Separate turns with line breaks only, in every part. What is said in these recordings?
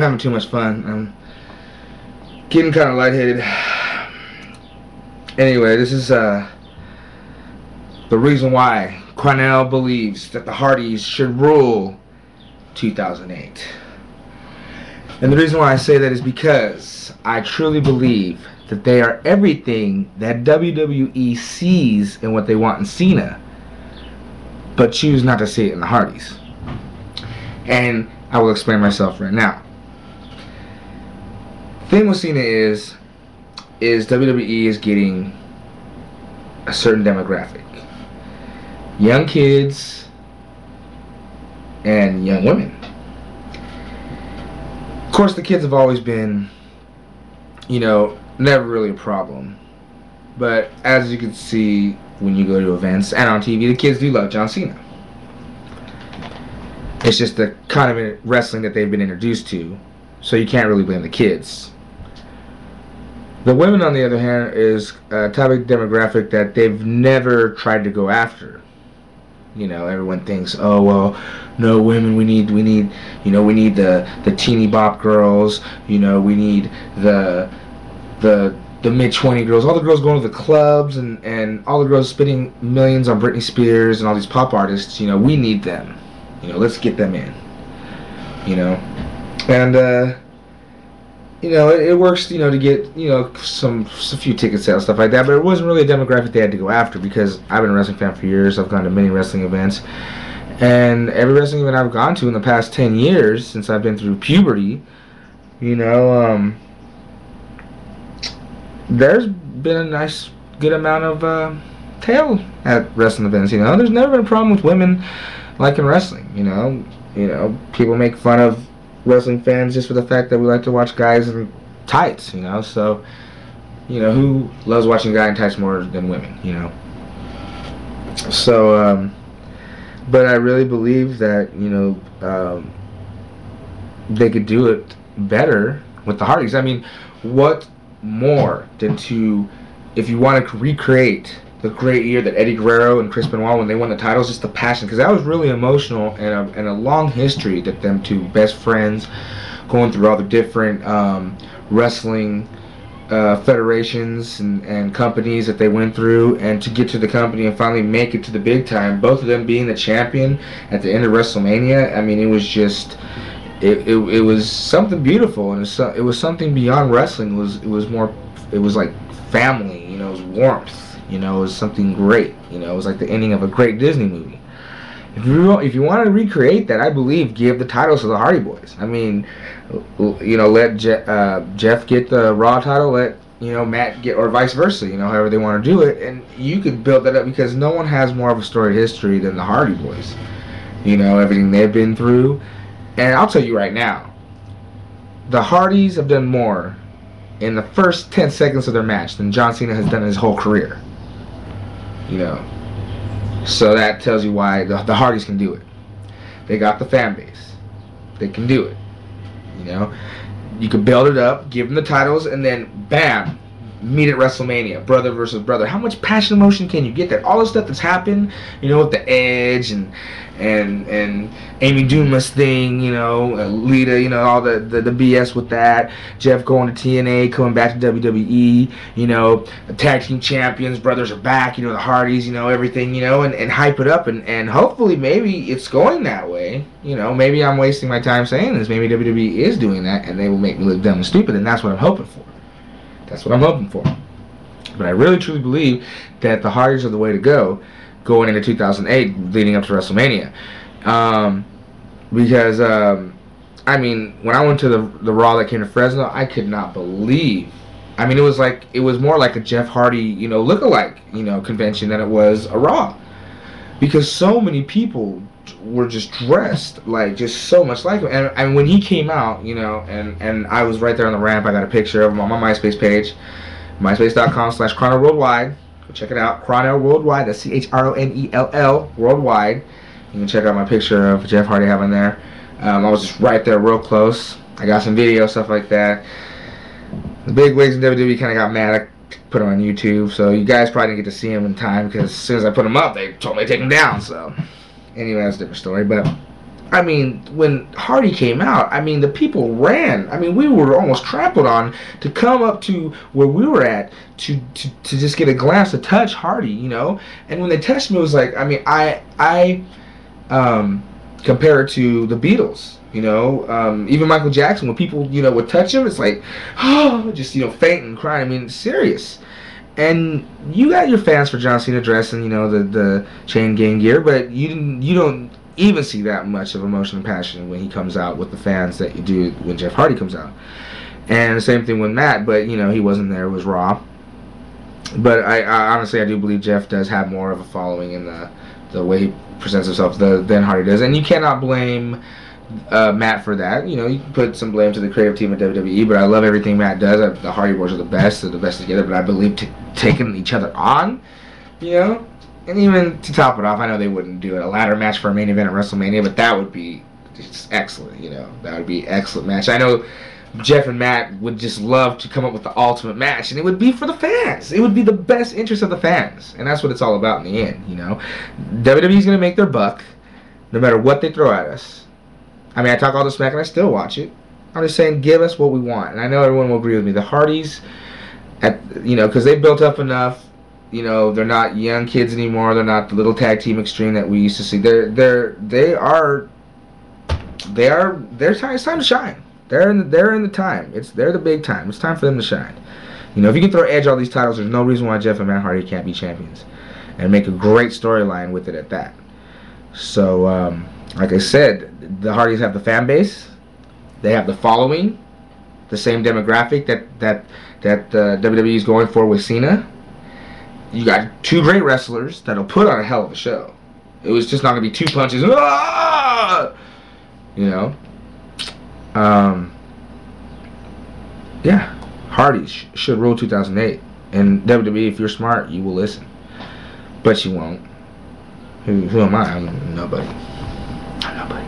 having too much fun. I'm getting kind of lightheaded. Anyway, this is the reason why Chronell believes that the Hardys should rule 2008. And the reason why I say that is because I truly believe that they are everything that WWE sees in what they want in Cena, but choose not to see it in the Hardys. And I will explain myself right now. The thing with Cena is WWE is getting a certain demographic. Young kids and young women. Of course, the kids have always been, you know, never really a problem. But as you can see when you go to events and on TV, the kids do love John Cena. It's just the kind of wrestling that they've been introduced to, so you can't really blame the kids. The women, on the other hand, is a type of demographic that they've never tried to go after. You know, everyone thinks, oh well, no women. We need, you know, we need the teeny bop girls. You know, we need the mid-20 girls. All the girls going to the clubs and all the girls spending millions on Britney Spears and all these pop artists. You know, we need them. You know, let's get them in. You know, and you know, it works, you know, to get, you know, a few ticket sales, stuff like that, but it wasn't really a demographic they had to go after, because I've been a wrestling fan for years. I've gone to many wrestling events, and every wrestling event I've gone to in the past 10 years, since I've been through puberty, you know, there's been a nice, good amount of tail at wrestling events, you know. There's never been a problem with women liking wrestling, you know. People make fun of wrestling fans just for the fact that we like to watch guys in tights, you know. So, you know, who loves watching a guy in tights more than women, you know? So, but I really believe that, you know, they could do it better with the Hardys. I mean, what more than to, if you want to recreate the great year that Eddie Guerrero and Chris Benoit, when they won the titles, just the passion, because that was really emotional, and a long history that them two best friends going through all the different wrestling federations and companies that they went through, and to get to the company and finally make it to the big time, both of them being the champion at the end of WrestleMania. I mean, it was just it was something beautiful, and it was something beyond wrestling. It was like family, you know. It was warmth. You know, it was something great. You know, it was like the ending of a great Disney movie. If you want to recreate that, I believe give the titles to the Hardy Boys. I mean, you know, let Jeff get the Raw title, let, you know, Matt get, or vice versa. You know, however they want to do it, and you could build that up, because no one has more of a storied history than the Hardy Boys. You know, everything they've been through, and I'll tell you right now, the Hardys have done more in the first 10 seconds of their match than John Cena has done in his whole career. You know, so that tells you why the Hardys can do it. They got the fan base. They can do it. You know, you can build it up, give them the titles, and then bam, meet at WrestleMania, brother versus brother. How much passion, emotion can you get that? All the stuff that's happened, you know, with the Edge and Amy Dumas thing, you know, Lita, you know, all the BS with that. Jeff going to TNA, coming back to WWE, you know, the tag team champions, brothers are back, you know, the Hardys, you know, everything, you know, and hype it up, and hopefully maybe it's going that way. You know, maybe I'm wasting my time saying this. Maybe WWE is doing that, and they will make me look dumb and stupid, and that's what I'm hoping for. That's what I'm hoping for. But I really truly believe that the Hardys are the way to go going into 2008, leading up to WrestleMania. Because, I mean, when I went to the Raw that came to Fresno, I could not believe. I mean, it was more like a Jeff Hardy, you know, look-alike, you know, convention than it was a Raw. Because so many people were just dressed like just so much like him. And when he came out, you know, and I was right there on the ramp, I got a picture of him on my MySpace page, myspace.com/Chronell Worldwide. Go check it out, Chronell Worldwide. That's CHRONELL Worldwide. You can check out my picture of Jeff Hardy having there. I was just right there, real close. I got some video, stuff like that. The big wigs in WWE kind of got mad. I put them on YouTube, so you guys probably didn't get to see them in time, because as soon as I put them up, they told me to take them down. So anyway, that's a different story. But I mean, when Hardy came out, I mean, the people ran. I mean, we were almost trampled on to come up to where we were at to just get a glance to touch Hardy, you know. And when they touched me, it was like, I mean, I compare it to the Beatles, you know. Even Michael Jackson, when people, you know, would touch him, it's like, oh, just, you know, fainting and crying. I mean, it's serious. And you got your fans for John Cena dressing, you know, the chain gang gear, but you don't even see that much of emotion and passion when he comes out with the fans that you do when Jeff Hardy comes out. And the same thing with Matt, but you know, he wasn't there, it was Raw. But I honestly, I do believe Jeff does have more of a following in the way he presents himself than Hardy does. And you cannot blame Matt for that. You know, you can put some blame to the creative team at WWE, but I love everything Matt does. The Hardy Boys are the best, they're the best together, but I believe taking each other on, you know. And even to top it off, I know they wouldn't do a ladder match for a main event at WrestleMania, but that would be just excellent, you know. That would be an excellent match. I know Jeff and Matt would just love to come up with the ultimate match, and it would be for the fans. It would be the best interest of the fans, and that's what it's all about in the end, you know. WWE's going to make their buck no matter what they throw at us. I mean, I talk all this smack, and I still watch it. I'm just saying, give us what we want, and I know everyone will agree with me. The Hardys, you know, because they built up enough. You know, they're not young kids anymore. They're not the little tag team extreme that we used to see. Their time. It's time to shine. They're in the time. They're the big time. It's time for them to shine. You know, if you can throw Edge all these titles, there's no reason why Jeff and Matt Hardy can't be champions, and make a great storyline with it at that. So, like I said, the Hardys have the fan base. They have the following, the same demographic that WWE is going for with Cena. You got two great wrestlers that'll put on a hell of a show. It was just not going to be two punches. Ah! You know? Yeah. Hardys should rule 2008. And WWE, if you're smart, you will listen. But you won't. Who am I? I'm nobody. I'm nobody.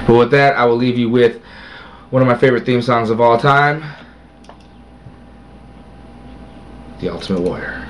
But with that, I will leave you with one of my favorite theme songs of all time. The Ultimate Warrior.